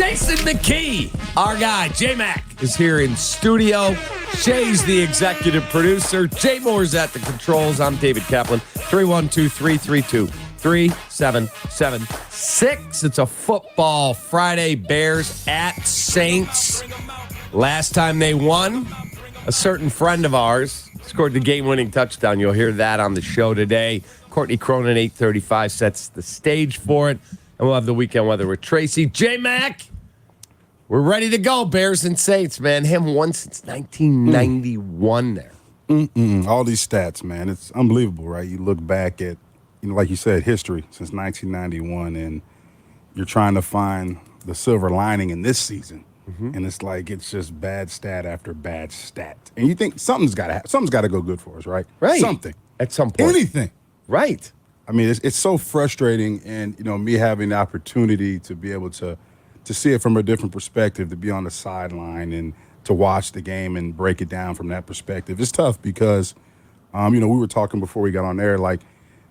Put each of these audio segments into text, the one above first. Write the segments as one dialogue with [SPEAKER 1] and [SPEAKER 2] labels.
[SPEAKER 1] Jason McKie, our guy, J-Mac, is here in studio. Shay's the executive producer. Jay Moore's at the controls. I'm David Kaplan. 312-332-3776. It's a football Friday. Bears at Saints. Last time they won, a certain friend of ours scored the game-winning touchdown. You'll hear that on the show today. Courtney Cronin, 8:35, sets the stage for it. And we'll have the weekend weather with Tracy. J-Mac, we're ready to go. Bears and Saints, man. Haven't won since 1991 there.
[SPEAKER 2] All these stats, man. It's unbelievable, right? You look back at, like you said, history since 1991, and you're trying to find the silver lining in this season. And it's like it's just bad stat after bad stat. And you think something's got to go good for us, right?
[SPEAKER 1] Right.
[SPEAKER 2] Something.
[SPEAKER 1] At some point.
[SPEAKER 2] Anything.
[SPEAKER 1] Right.
[SPEAKER 2] I mean, it's so frustrating, and me having the opportunity to be able to see it from a different perspective, to be on the sideline and to watch the game and break it down from that perspective. It's tough because, we were talking before we got on air, like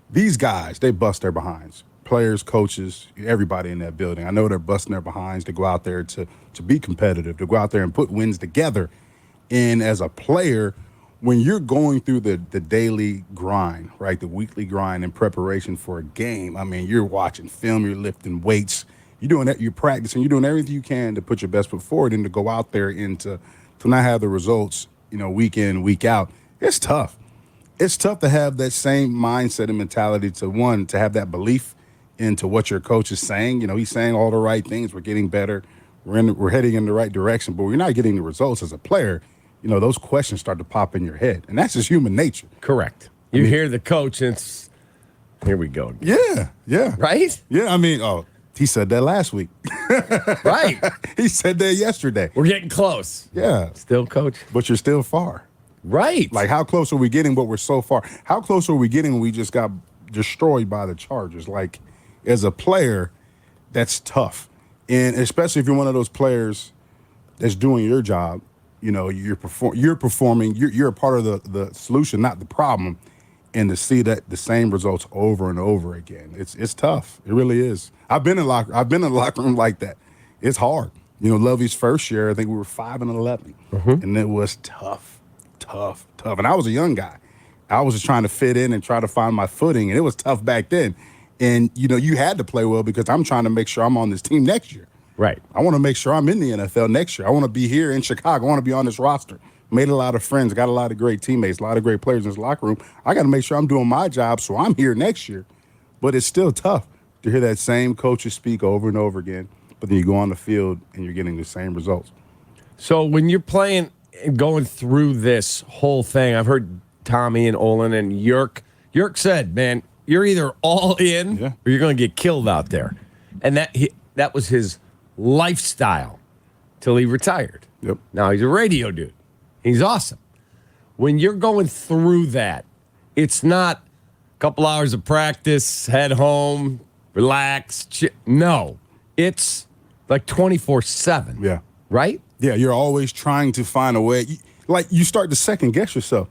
[SPEAKER 2] these guys, they bust their behinds. Players, coaches, everybody in that building. I know they're busting their behinds to go out there to be competitive, to go out there and put wins together. And as a player, when you're going through the daily grind, right, the weekly grind in preparation for a game, I mean, you're watching film, you're lifting weights, you're doing that, you're practicing, you're doing everything you can to put your best foot forward and to go out there and to not have the results, week in, week out. It's tough. It's tough to have that same mindset and mentality to have that belief into what your coach is saying. He's saying all the right things. We're getting better. We're heading in the right direction, but we're not getting the results as a player. Those questions start to pop in your head, and that's just human nature.
[SPEAKER 1] Correct. You hear the coach, and it's, here we go again.
[SPEAKER 2] Yeah.
[SPEAKER 1] Right?
[SPEAKER 2] Yeah, he said that last week.
[SPEAKER 1] Right.
[SPEAKER 2] He said that yesterday.
[SPEAKER 1] We're getting close.
[SPEAKER 2] Yeah.
[SPEAKER 1] Still, coach?
[SPEAKER 2] But you're still far.
[SPEAKER 1] Right.
[SPEAKER 2] Like, how close are we getting, but we're so far? How close are we getting when we just got destroyed by the Chargers? Like, as a player, that's tough. And especially if you're one of those players that's doing your job, you're performing, you're a part of the solution, not the problem. And to see that the same results over and over again, it's tough. It really is. I've been in the locker room like that. It's hard. Lovey's first year, I think we were 5-11, and it was tough. And I was a young guy. I was just trying to fit in and try to find my footing, and it was tough back then. And, you had to play well because I'm trying to make sure I'm on this team next year.
[SPEAKER 1] Right.
[SPEAKER 2] I want to make sure I'm in the NFL next year. I want to be here in Chicago. I want to be on this roster. Made a lot of friends, got a lot of great teammates, a lot of great players in this locker room. I got to make sure I'm doing my job so I'm here next year. But it's still tough to hear that same coaches speak over and over again, but then you go on the field and you're getting the same results.
[SPEAKER 1] So when you're playing and going through this whole thing, I've heard Tommy and Olin and Yerk. Yerk said, man, you're either all in or you're going to get killed out there. And that was his lifestyle till he retired.
[SPEAKER 2] Yep.
[SPEAKER 1] Now he's a radio dude. He's awesome. When you're going through that, it's not a couple hours of practice, head home, relax. No, it's like 24/7.
[SPEAKER 2] Yeah.
[SPEAKER 1] Right?
[SPEAKER 2] Yeah, you're always trying to find a way. Like, you start to second guess yourself.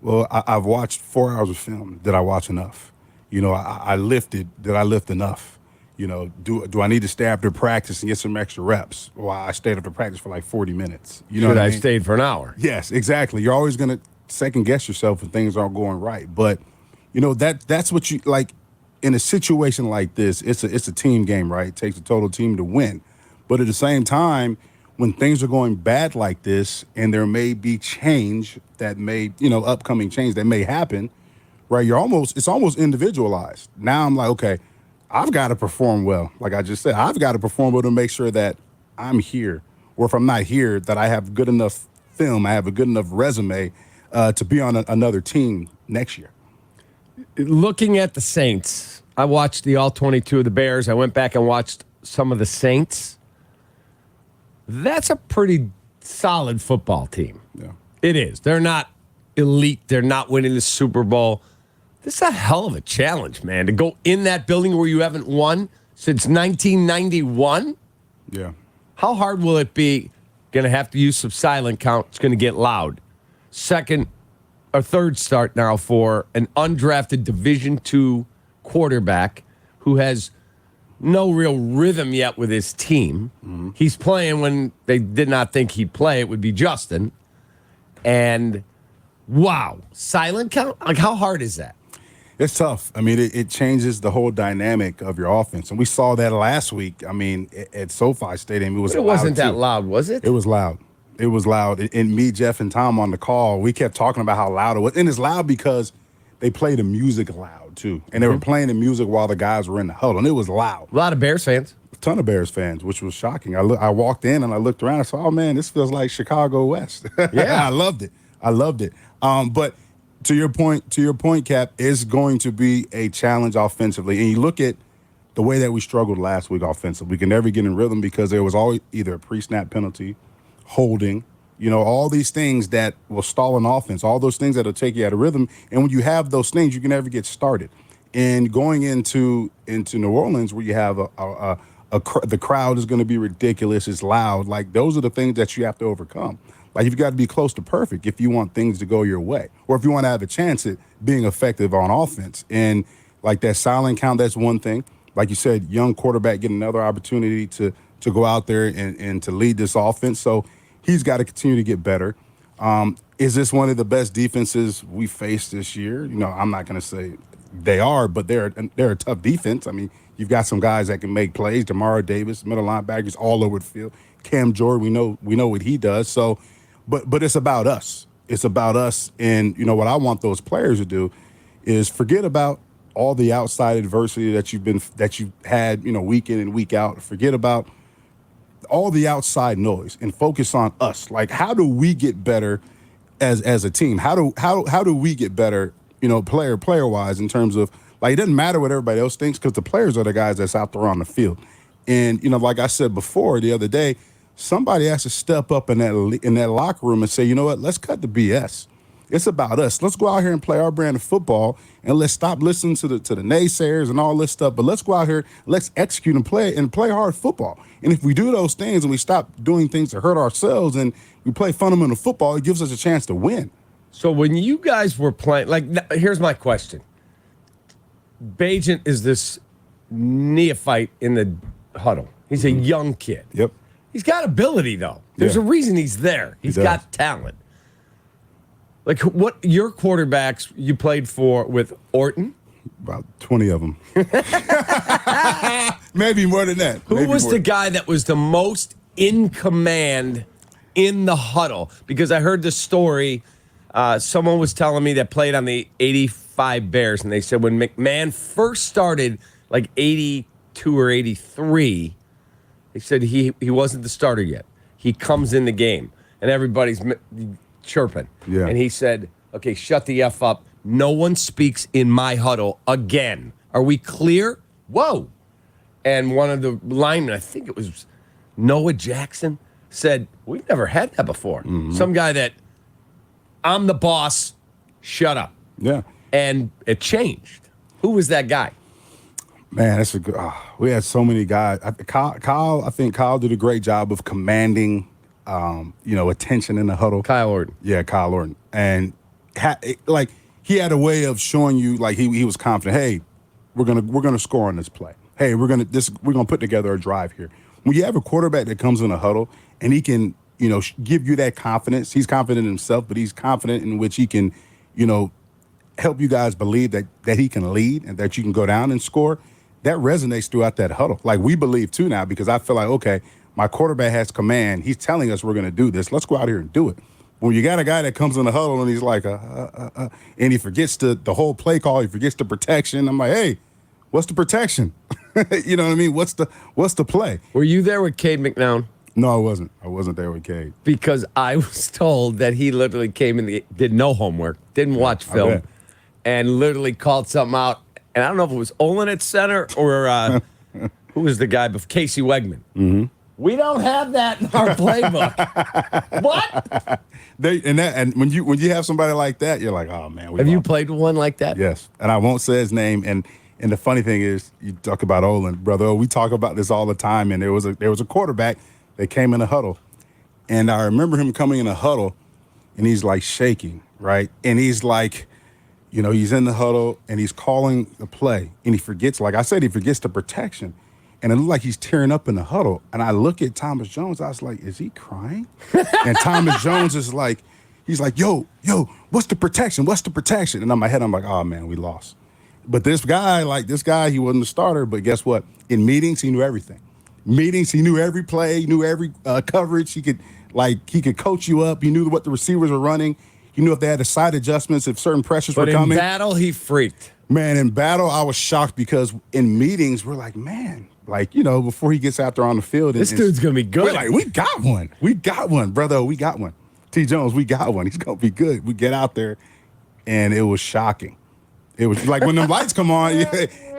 [SPEAKER 2] Well, I've watched 4 hours of film. Did I watch enough? I lifted. Did I lift enough? Do I need to stay after practice and get some extra reps? Well, I stayed after practice for like 40 minutes.
[SPEAKER 1] Should I stayed for an hour?
[SPEAKER 2] Yes, exactly. You're always going to second guess yourself when things aren't going right. But, that's what you like in a situation like this. It's a team game, right? It takes a total team to win. But at the same time, when things are going bad like this and there may be change that may, upcoming change that may happen, right? It's almost individualized. Now I'm like, okay, I've got to perform well. Like I just said, I've got to perform well to make sure that I'm here. Or if I'm not here, that I have good enough film, I have a good enough resume to be on another team next year.
[SPEAKER 1] Looking at the Saints, I watched the all 22 of the Bears. I went back and watched some of the Saints. That's a pretty solid football team.
[SPEAKER 2] Yeah.
[SPEAKER 1] It is. They're not elite. They're not winning the Super Bowl. This is a hell of a challenge, man, to go in that building where you haven't won since 1991.
[SPEAKER 2] Yeah.
[SPEAKER 1] How hard will it be? Going to have to use some silent count. It's going to get loud. Second or third start now for an undrafted Division II quarterback who has no real rhythm yet with his team. He's playing when they did not think he'd play. It would be Justin. And wow, silent count? Like, how hard is that?
[SPEAKER 2] It's tough. I mean, it changes the whole dynamic of your offense. And we saw that last week. I mean, at SoFi Stadium, it
[SPEAKER 1] wasn't that loud, was it?
[SPEAKER 2] It was loud. It was loud. And me, Jeff, and Tom on the call, we kept talking about how loud it was. And it's loud because they play the music loud, too. And they were playing the music while the guys were in the huddle. And it was loud.
[SPEAKER 1] A lot of Bears fans.
[SPEAKER 2] A ton of Bears fans, which was shocking. I walked in and I looked around. I said, oh, man, this feels like Chicago West.
[SPEAKER 1] Yeah.
[SPEAKER 2] I loved it. But to your point, Cap, is going to be a challenge offensively. And you look at the way that we struggled last week offensively. We could never get in rhythm because there was always either a pre-snap penalty, holding, all these things that will stall an offense, all those things that will take you out of rhythm. And when you have those things, you can never get started. And going into New Orleans, where you have the crowd is going to be ridiculous, it's loud. Like, those are the things that you have to overcome. Like, you've got to be close to perfect if you want things to go your way, or if you want to have a chance at being effective on offense. And like that silent count, that's one thing. Like you said, young quarterback getting another opportunity to go out there and to lead this offense. So he's got to continue to get better. Is this one of the best defenses we faced this year? I'm not going to say they are, but they're a tough defense. I mean, you've got some guys that can make plays. Demario Davis, middle linebackers all over the field. Cam Jordan, we know what he does. So. But it's about us. It's about us. And, what I want those players to do is forget about all the outside adversity that you've had, week in and week out. Forget about all the outside noise and focus on us. Like, how do we get better as a team? How do we get better, player wise, in terms of, like, it doesn't matter what everybody else thinks, because the players are the guys that's out there on the field. And, like I said before the other day, somebody has to step up in that locker room and say, you know what, let's cut the BS. It's about us. Let's go out here and play our brand of football, and let's stop listening to the naysayers and all this stuff. But let's go out here, let's execute and play hard football. And if we do those things and we stop doing things to hurt ourselves and we play fundamental football, it gives us a chance to win.
[SPEAKER 1] So when you guys were playing, like, here's my question. Bagent is this neophyte in the huddle. He's a young kid.
[SPEAKER 2] Yep.
[SPEAKER 1] He's got ability, though. There's a reason he's there. He's got talent. Like, what your quarterbacks you played for with Orton?
[SPEAKER 2] About 20 of them. Maybe more than that.
[SPEAKER 1] Who was the guy that was the most in command in the huddle? Because I heard the story. Someone was telling me that played on the 85 Bears, and they said when McMahon first started, like 82 or 83, they said he wasn't the starter yet. He comes in the game, and everybody's chirping.
[SPEAKER 2] Yeah.
[SPEAKER 1] And he said, okay, shut the F up. No one speaks in my huddle again. Are we clear? Whoa. And one of the linemen, I think it was Noah Jackson, said, we've never had that before. Mm-hmm. Some guy that, I'm the boss, shut up.
[SPEAKER 2] Yeah.
[SPEAKER 1] And it changed. Who was that guy?
[SPEAKER 2] Man, that's a good. We had so many guys. I think Kyle did a great job of commanding, attention in the huddle.
[SPEAKER 1] Kyle Orton.
[SPEAKER 2] Yeah, Kyle Orton, and he had a way of showing you, like, he was confident. Hey, we're gonna score on this play. Hey, we're gonna put together a drive here. When you have a quarterback that comes in a huddle and he can, give you that confidence. He's confident in himself, but he's confident in which he can, help you guys believe that he can lead and that you can go down and score. That resonates throughout that huddle. Like, we believe too now, because I feel like, okay, my quarterback has command. He's telling us we're going to do this. Let's go out here and do it. When you got a guy that comes in the huddle and he's like, and he forgets the whole play call, he forgets the protection. I'm like, hey, what's the protection? You know what I mean? What's the play?
[SPEAKER 1] Were you there with Cade McNown?
[SPEAKER 2] No, I wasn't. I wasn't there with Cade.
[SPEAKER 1] Because I was told that he literally came in, did no homework, didn't watch film, and literally called something out. And I don't know if it was Olin at center or who was the guy before? Casey Wegman.
[SPEAKER 2] Mm-hmm.
[SPEAKER 1] We don't have that in our playbook. What?
[SPEAKER 2] And when you have somebody like that, you're like, oh man.
[SPEAKER 1] Have you played with one like that?
[SPEAKER 2] Yes. And I won't say his name. And the funny thing is, you talk about Olin, brother. We talk about this all the time. And there was a quarterback that came in a huddle, and I remember him coming in a huddle, and he's like shaking, right? And he's like, he's in the huddle and he's calling the play, and he forgets, like I said, he forgets the protection. and it looked like he's tearing up in the huddle. And I look at Thomas Jones. I was like, is he crying? And Thomas Jones is like, he's like, yo, what's the protection? What's the protection? And in my head, I'm like, oh, man, we lost. But this guy, he wasn't the starter. But guess what? In meetings, he knew everything. Meetings, he knew every play, he knew every coverage. He could coach you up. He knew what the receivers were running. He knew if they had the side adjustments, if certain pressures were coming.
[SPEAKER 1] But in battle, he freaked.
[SPEAKER 2] Man, in battle, I was shocked because in meetings, we're like, man, before he gets out there on the field.
[SPEAKER 1] This dude's going to be good.
[SPEAKER 2] We're like, we got one. We got one, brother. We got one. T. Jones, we got one. He's going to be good. We get out there, and it was shocking. It was like when them lights come on, you're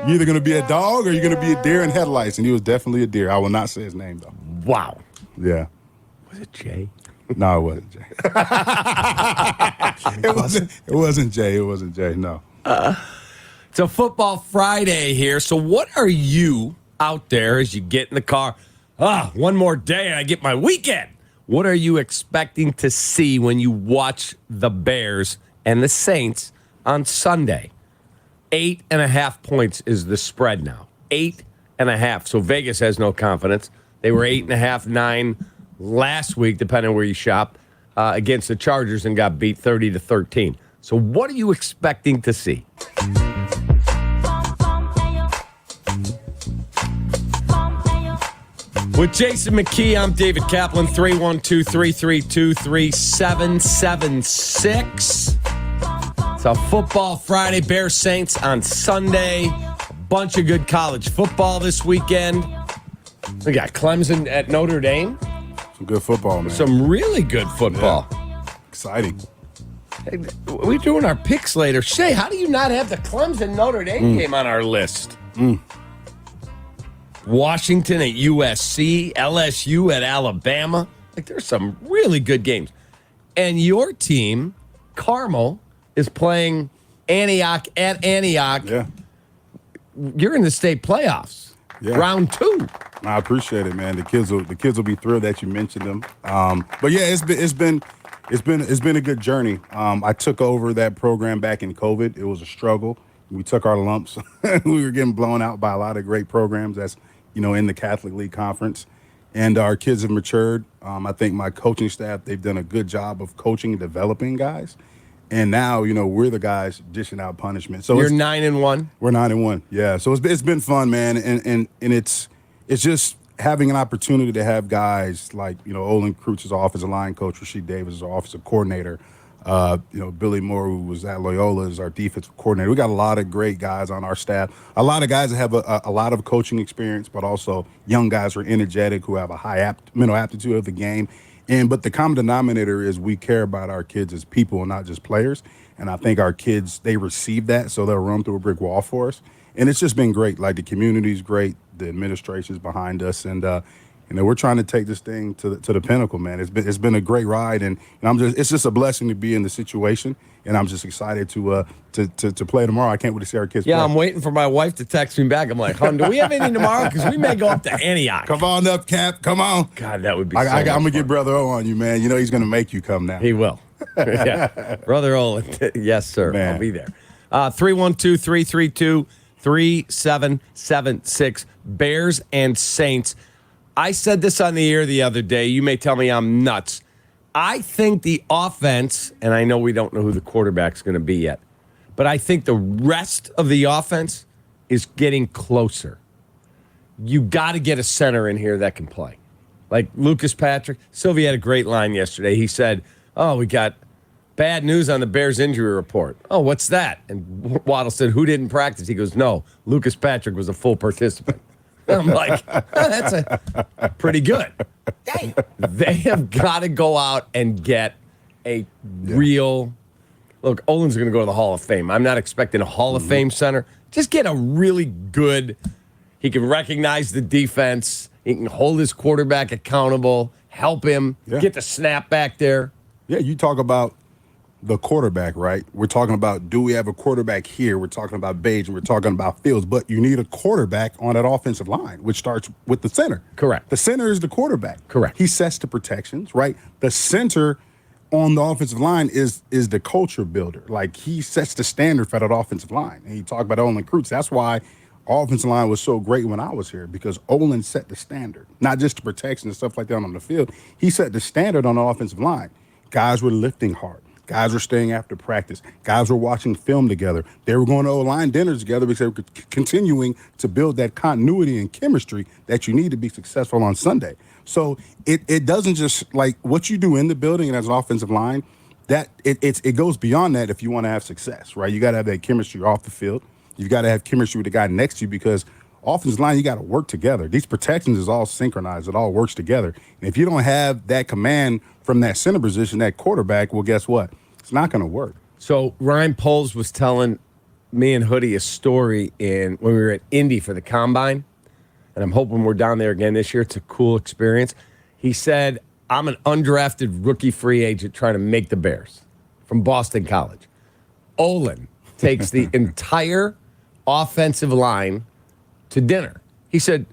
[SPEAKER 2] either going to be a dog or you're going to be a deer in headlights, and he was definitely a deer. I will not say his name, though.
[SPEAKER 1] Wow.
[SPEAKER 2] Yeah.
[SPEAKER 1] Was it Jay?
[SPEAKER 2] No, it wasn't Jay. It wasn't Jay. It wasn't Jay, no.
[SPEAKER 1] It's a Football Friday here. So what are you out there as you get in the car? One more day and I get my weekend. What are you expecting to see when you watch the Bears and the Saints on Sunday? 8.5 points is the spread now. 8.5. So Vegas has no confidence. They were 8.5, 9 last week, depending on where you shop, against the Chargers and got beat 30-13. So what are you expecting to see? With Jason McKie, I'm David Kaplan, 312-332-3776. It's a Football Friday, Bears Saints on Sunday. A bunch of good college football this weekend. We got Clemson at Notre Dame.
[SPEAKER 2] Some good football, man.
[SPEAKER 1] Some really good football.
[SPEAKER 2] Yeah. Exciting.
[SPEAKER 1] Hey, we're doing our picks later. Shay, how do you not have the Clemson Notre Dame game on our list? Washington at USC, LSU at Alabama. There's some really good games. And your team, Carmel, is playing Antioch at Antioch.
[SPEAKER 2] Yeah.
[SPEAKER 1] You're in the state playoffs.
[SPEAKER 2] Yeah.
[SPEAKER 1] Round 2.
[SPEAKER 2] I appreciate it, man. The kids will be thrilled that you mentioned them. But yeah, it's been a good journey. I took over that program back in COVID. It was a struggle. We took our lumps. We were getting blown out by a lot of great programs that's in the Catholic League Conference, and our kids have matured. I think my coaching staff, they've done a good job of coaching and developing guys. And now, we're the guys dishing out punishment. So
[SPEAKER 1] you're 9-1.
[SPEAKER 2] We're 9-1. Yeah. So it's been fun, man. And it's just having an opportunity to have guys like, Olin Kreutz's offensive line coach, Rasheed Davis is our offensive coordinator. Billy Moore, who was at Loyola, is our defensive coordinator. We got a lot of great guys on our staff. A lot of guys that have a lot of coaching experience, but also young guys who are energetic, who have a high mental aptitude of the game. But the common denominator is we care about our kids as people and not just players. And I think our kids, they receive that, so they'll run through a brick wall for us. And it's just been great. Like, the community's great, the administration's behind us, and we're trying to take this thing to the pinnacle, man. It's been a great ride, and it's just a blessing to be in the situation, and I'm just excited to play tomorrow. I can't wait to see our kids play.
[SPEAKER 1] I'm waiting for my wife to text me back. I'm like, hon, do we have anything tomorrow? Because we may go up to Antioch.
[SPEAKER 2] Come on up, Cap. Come on.
[SPEAKER 1] God, that would be
[SPEAKER 2] I'm going to get Brother O on you, man. He's going to make you come now.
[SPEAKER 1] He will. Yeah. Brother O, yes, sir. Man. I'll be there. 312-332-3776. Bears and Saints. I said this on the air the other day. You may tell me I'm nuts. I think the offense, and I know we don't know who the quarterback's going to be yet, but I think the rest of the offense is getting closer. You got to get a center in here that can play. Like Lucas Patrick. Sylvie had a great line yesterday. He said, we got bad news on the Bears injury report. Oh, what's that? And Waddle said, who didn't practice? He goes, no, Lucas Patrick was a full participant. I'm like, that's pretty good. Dang. They have got to go out and get a real look. Olin's going to go to the Hall of Fame. I'm not expecting a Hall of Fame center. Just get a really good. He can recognize the defense. He can hold his quarterback accountable. Help him get the snap back there.
[SPEAKER 2] Yeah, you talk about the quarterback, right? We're talking about, do we have a quarterback here? We're talking about Page and we're talking about Fields, but you need a quarterback on that offensive line, which starts with the center.
[SPEAKER 1] Correct.
[SPEAKER 2] The center is the quarterback.
[SPEAKER 1] Correct.
[SPEAKER 2] He sets the protections, right? The center on the offensive line is the culture builder. Like, he sets the standard for that offensive line. And you talk about Olin Kreutz. That's why offensive line was so great when I was here because Olin set the standard, not just the protection and stuff like that on the field. He set the standard on the offensive line. Guys were lifting hard. Guys were staying after practice. Guys were watching film together. They were going to O-line dinners together because they were continuing to build that continuity and chemistry that you need to be successful on Sunday. So it doesn't just like what you do in the building and as an offensive line, that it goes beyond that if you want to have success, right? You got to have that chemistry off the field. You've got to have chemistry with the guy next to you because offensive line, you got to work together. These protections is all synchronized. It all works together. And if you don't have that command from that center position, that quarterback, well, guess what? It's not going to work.
[SPEAKER 1] So Ryan Poles was telling me and Hoodie a story when we were at Indy for the Combine, and I'm hoping we're down there again this year. It's a cool experience. He said, I'm an undrafted rookie free agent trying to make the Bears from Boston College. Olin takes the entire offensive line to dinner. He said,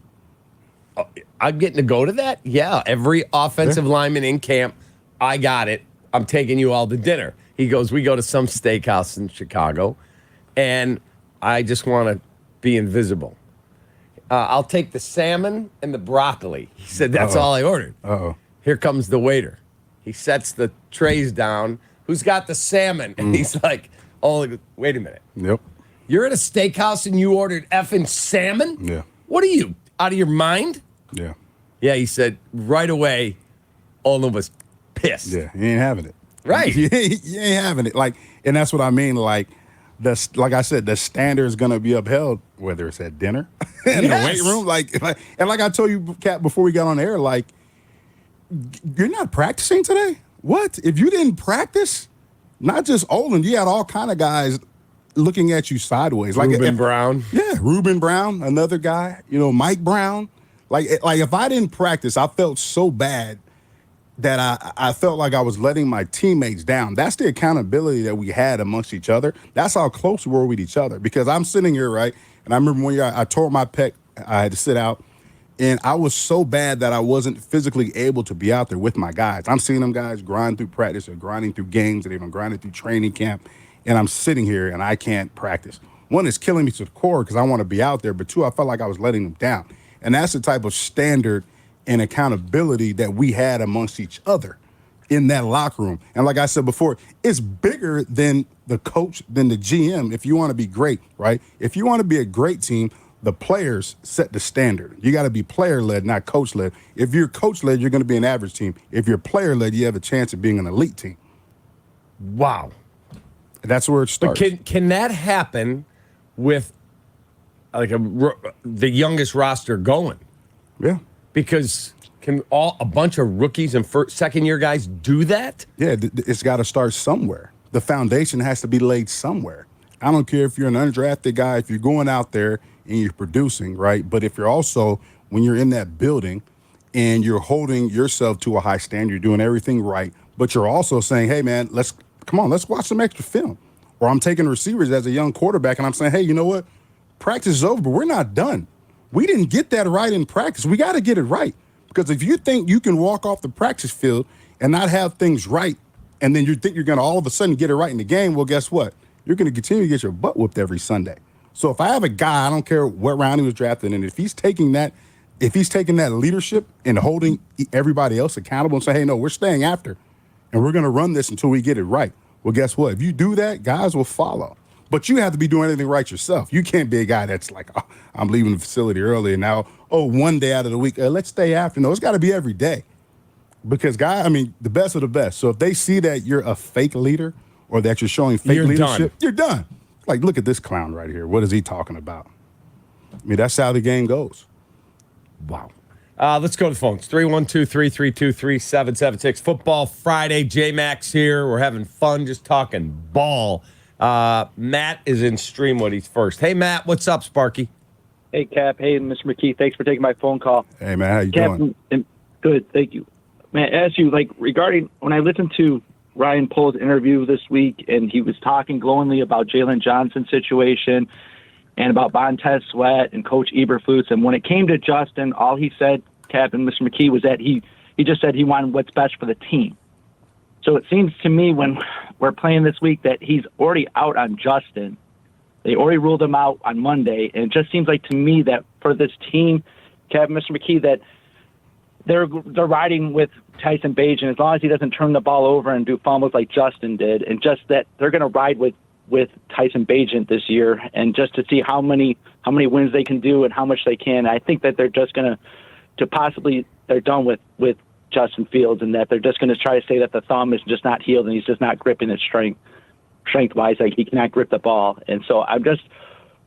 [SPEAKER 1] I'm getting to go to that? Yeah, every offensive lineman in camp, I got it. I'm taking you all to dinner. He goes, we go to some steakhouse in Chicago, and I just want to be invisible. I'll take the salmon and the broccoli. He said, that's all I ordered. Here comes the waiter. He sets the trays down. Who's got the salmon? And he's like, oh, wait a minute.
[SPEAKER 2] Yep.
[SPEAKER 1] You're at a steakhouse and you ordered effing salmon?
[SPEAKER 2] Yeah.
[SPEAKER 1] What are you, out of your mind?
[SPEAKER 2] Yeah.
[SPEAKER 1] Yeah, he said right away, Olin was pissed.
[SPEAKER 2] Yeah, you ain't having it.
[SPEAKER 1] Right.
[SPEAKER 2] You ain't having it. Like, and that's what I mean. Like like I said, the standard is going to be upheld, whether it's at dinner, in the weight room. And like I told you, Cap, before we got on air, like, you're not practicing today? What? If you didn't practice, not just Olin, you had all kind of guys looking at you sideways. Like
[SPEAKER 1] Reuben Brown.
[SPEAKER 2] Yeah, Reuben Brown, another guy. Mike Brown. Like if I didn't practice, I felt so bad that I felt like I was letting my teammates down. That's the accountability that we had amongst each other. That's how close we were with each other. Because I'm sitting here, right, and I remember one year I tore my pec. I had to sit out, and I was so bad that I wasn't physically able to be out there with my guys. I'm seeing them guys grind through practice or grinding through games, and they've been grinding through training camp, and I'm sitting here, and I can't practice. One, it's killing me to the core because I want to be out there, but two, I felt like I was letting them down. And that's the type of standard and accountability that we had amongst each other in that locker room. And like I said before, it's bigger than the coach, than the GM if you want to be great, right? If you want to be a great team, the players set the standard. You got to be player-led, not coach-led. If you're coach-led, you're going to be an average team. If you're player-led, you have a chance of being an elite team.
[SPEAKER 1] Wow.
[SPEAKER 2] That's where it starts.
[SPEAKER 1] But can that happen with like the youngest roster going?
[SPEAKER 2] Yeah.
[SPEAKER 1] Because can a bunch of rookies and second-year guys do that?
[SPEAKER 2] Yeah, it's got to start somewhere. The foundation has to be laid somewhere. I don't care if you're an undrafted guy, if you're going out there and you're producing, right? But if you're also, when you're in that building and you're holding yourself to a high standard, you're doing everything right, but you're also saying, hey, man, let's watch some extra film. Or I'm taking receivers as a young quarterback and I'm saying, hey, you know what? Practice is over, but we're not done. We didn't get that right in practice. We got to get it right. Because if you think you can walk off the practice field and not have things right, and then you think you're going to all of a sudden get it right in the game, well, guess what? You're going to continue to get your butt whooped every Sunday. So if I have a guy, I don't care what round he was drafted in, if he's taking that leadership and holding everybody else accountable and say, hey, no, we're staying after, and we're going to run this until we get it right. Well, guess what? If you do that, guys will follow. But you have to be doing everything right yourself. You can't be a guy that's like, oh, I'm leaving the facility early, and now, one day out of the week, let's stay after. No, it's got to be every day. Because, the best of the best. So if they see that you're a fake leader or that you're showing fake leadership, you're done. Like, look at this clown right here. What is he talking about? That's how the game goes.
[SPEAKER 1] Wow. Let's go to the phones. 312-332-3776. Football Friday. J-Max here. We're having fun just talking ball. Matt is in Streamwood. He's first. Hey, Matt. What's up, Sparky?
[SPEAKER 3] Hey, Cap. Hey, Mr. McKie. Thanks for taking my phone call.
[SPEAKER 2] Hey, man. How you doing?
[SPEAKER 3] Good. Thank you. Man, I asked you, regarding when I listened to Ryan Poles' interview this week, and he was talking glowingly about Jalen Johnson's situation and about Montez Sweat and Coach Eberflus. And when it came to Justin, all he said, Cap and Mr. McKie, was that he just said he wanted what's best for the team. So it seems to me when we're playing this week that he's already out on Justin. They already ruled him out on Monday, and it just seems like to me that for this team, Kevin, Mr. McKie, that they're riding with Tyson Bagent as long as he doesn't turn the ball over and do fumbles like Justin did, and just that they're going to ride with Tyson Bagent this year, and just to see how many wins they can do and how much they can. I think that they're just going to possibly they're done with Justin Fields, and that they're just going to try to say that the thumb is just not healed and he's just not gripping it strength-wise, like he cannot grip the ball. And so I'm just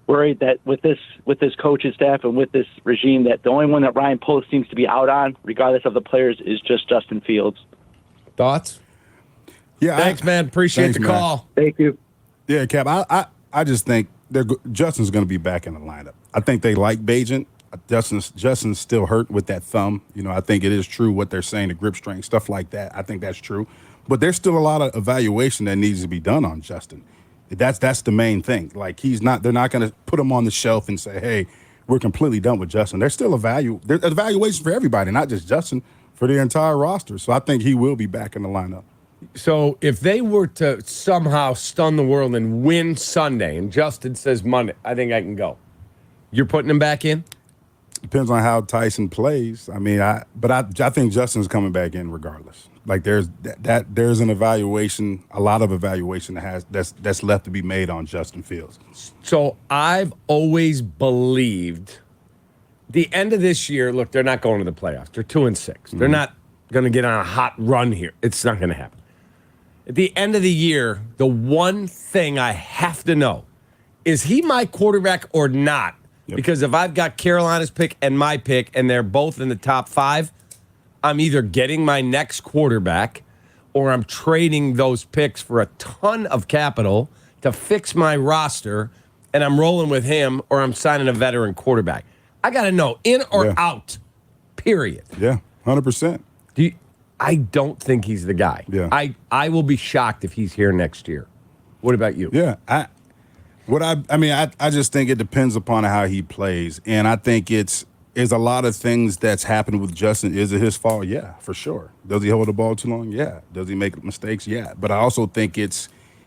[SPEAKER 3] worried that with this coaching staff and with this regime, that the only one that Ryan Poles seems to be out on, regardless of the players, is just Justin Fields.
[SPEAKER 1] Thoughts?
[SPEAKER 2] Yeah.
[SPEAKER 1] Thanks, man. Appreciate the call.
[SPEAKER 3] Thank you.
[SPEAKER 2] Yeah, Cap. I just think Justin's going to be back in the lineup. I think they like Bagent. Justin's still hurt with that thumb. I think it is true what they're saying, the grip strength, stuff like that. I think that's true. But there's still a lot of evaluation that needs to be done on Justin. That's the main thing. Like they're not going to put him on the shelf and say, hey, we're completely done with Justin. There's still there's evaluation for everybody, not just Justin, for the entire roster. So I think he will be back in the lineup.
[SPEAKER 1] So if they were to somehow stun the world and win Sunday, and Justin says Monday, I think I can go. You're putting him back in?
[SPEAKER 2] Depends on how Tyson plays. I mean, I think Justin's coming back in regardless. Like there's an evaluation, a lot of evaluation that's left to be made on Justin Fields.
[SPEAKER 1] So I've always believed the end of this year, look, they're not going to the playoffs. They're 2-6. Mm-hmm. They're not going to get on a hot run here. It's not going to happen. At the end of the year, the one thing I have to know is he my quarterback or not? Yep. Because if I've got Carolina's pick and my pick and they're both in the top 5, I'm either getting my next quarterback or I'm trading those picks for a ton of capital to fix my roster, and I'm rolling with him, or I'm signing a veteran quarterback. I got to know, in or out, period.
[SPEAKER 2] Yeah, 100%.
[SPEAKER 1] I don't think he's the guy.
[SPEAKER 2] Yeah.
[SPEAKER 1] I will be shocked if he's here next year. What about you?
[SPEAKER 2] Yeah, I just think it depends upon how he plays, and I think it's a lot of things that's happened with Justin. Is it his fault? Yeah, for sure. Does he hold the ball too long? Yeah. Does he make mistakes? Yeah. But I also think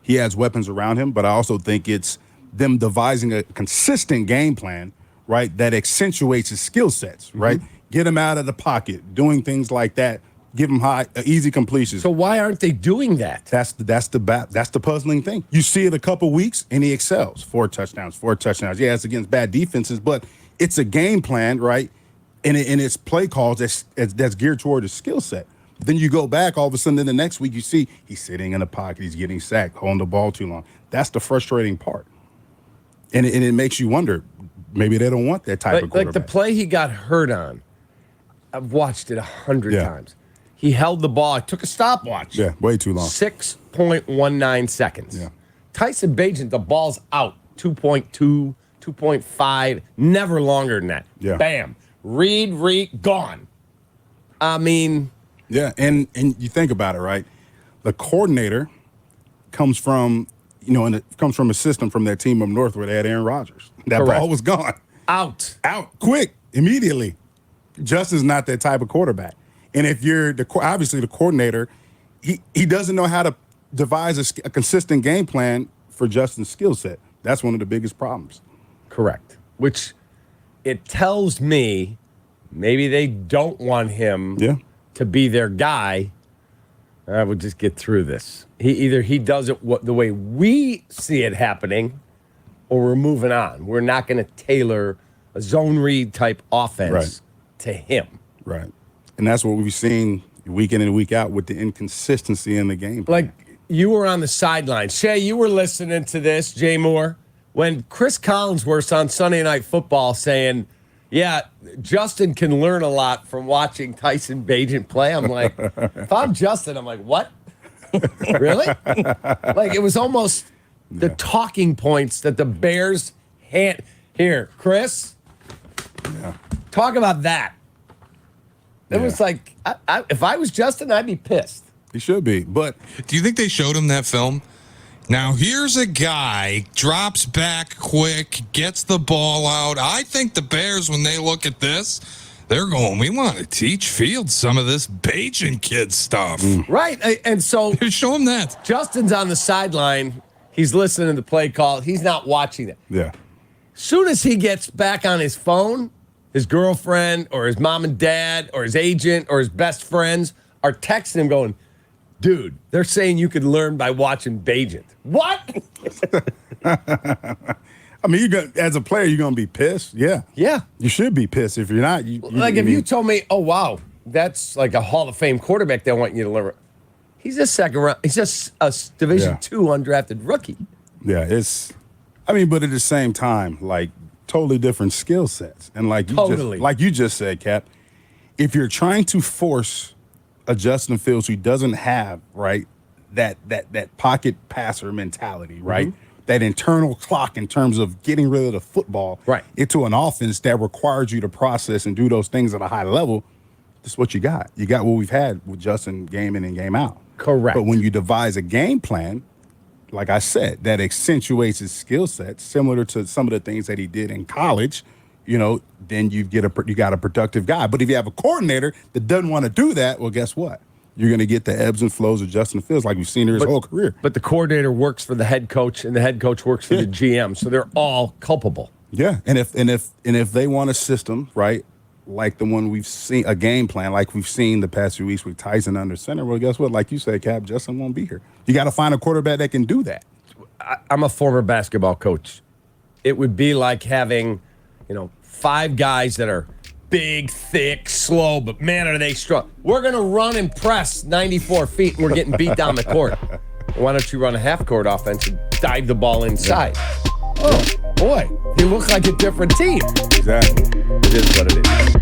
[SPEAKER 2] he has weapons around him, but I also think it's them devising a consistent game plan, right, that accentuates his skill sets, right? Mm-hmm. Get him out of the pocket, doing things like that. Give him easy completions.
[SPEAKER 1] So why aren't they doing that?
[SPEAKER 2] That's the puzzling thing. You see it a couple weeks and he excels. 4 touchdowns. Yeah, it's against bad defenses, but it's a game plan, right? And it's play calls that's geared toward his skill set. Then you go back, all of a sudden, then the next week you see he's sitting in the pocket, he's getting sacked, holding the ball too long. That's the frustrating part. And it makes you wonder, maybe they don't want that type of quarterback.
[SPEAKER 1] Like the play he got hurt on, I've watched it 100 times. He held the ball. I took a stopwatch.
[SPEAKER 2] Yeah, way too long.
[SPEAKER 1] 6.19 seconds.
[SPEAKER 2] Yeah.
[SPEAKER 1] Tyson Bagent, the ball's out. 2.2, 2.5, never longer than that.
[SPEAKER 2] Yeah.
[SPEAKER 1] Bam. Read, gone. I mean.
[SPEAKER 2] Yeah, and you think about it, right? The coordinator comes from, a system from that team up north where they had Aaron Rodgers. That
[SPEAKER 1] Correct.
[SPEAKER 2] ball was gone.
[SPEAKER 1] Out,
[SPEAKER 2] quick, immediately. Justin's not that type of quarterback. And if you're obviously the coordinator, he doesn't know how to devise a consistent game plan for Justin's skill set. That's one of the biggest problems.
[SPEAKER 1] Correct. Which it tells me maybe they don't want him to be their guy. I would just get through this. He does it the way we see it happening, or we're moving on. We're not going to tailor a zone read type offense to him.
[SPEAKER 2] Right. And that's what we've seen week in and week out with the inconsistency in the game plan.
[SPEAKER 1] Like, you were on the sideline. Shay, you were listening to this, Jay Moore, when Chris Collinsworth's on Sunday Night Football saying, yeah, Justin can learn a lot from watching Tyson Bagent play. I'm like, if I'm Justin, I'm like, what? Really? Like, it was almost the talking points that the Bears had. Here, Chris, talk about that. It was like, if I was Justin, I'd be pissed.
[SPEAKER 2] He should be, but
[SPEAKER 4] do you think they showed him that film? Now, here's a guy, drops back quick, gets the ball out. I think the Bears, when they look at this, they're going, we want to teach Fields some of this Bagent kid stuff.
[SPEAKER 1] Right, and so
[SPEAKER 4] show him that.
[SPEAKER 1] Justin's on the sideline. He's listening to the play call. He's not watching it.
[SPEAKER 2] Yeah.
[SPEAKER 1] Soon as he gets back on his phone, his girlfriend or his mom and dad or his agent or his best friends are texting him going, dude, they're saying you could learn by watching Bajent. What?
[SPEAKER 2] I mean, as a player, you're going to be pissed. Yeah.
[SPEAKER 1] Yeah.
[SPEAKER 2] You should be pissed. If you're not,
[SPEAKER 1] if you told me, oh, wow, that's like a Hall of Fame quarterback they want you to learn. He's a second round. He's just a Division II undrafted rookie.
[SPEAKER 2] Yeah, but at the same time, like, totally different skill sets. And like you just said, Cap, if you're trying to force a Justin Fields who doesn't have, right, that pocket passer mentality, right? Mm-hmm. That internal clock in terms of getting rid of the football into an offense that requires you to process and do those things at a high level, this is what you got. You got what we've had with Justin game in and game out.
[SPEAKER 1] Correct.
[SPEAKER 2] But when you devise a game plan, like I said, that accentuates his skill set, similar to some of the things that he did in college, then you got a productive guy. But if you have a coordinator that doesn't want to do that, well, guess what? You're going to get the ebbs and flows of Justin Fields like we've seen his whole career.
[SPEAKER 1] But the coordinator works for the head coach, and the head coach works for the GM, so they're all culpable.
[SPEAKER 2] Yeah, and if they want a system, right, like the one we've seen, a game plan like we've seen the past few weeks with Tyson under center, well, guess what? Like you said, Cap, Justin won't be here. You got to find a quarterback that can do that.
[SPEAKER 1] I'm a former basketball coach. It would be like having, 5 guys that are big, thick, slow, but man, are they strong. We're going to run and press 94 feet, and we're getting beat down the court. Why don't you run a half-court offense and dive the ball inside? Oh, boy, they look like a different team.
[SPEAKER 2] Exactly.
[SPEAKER 1] It is what it is.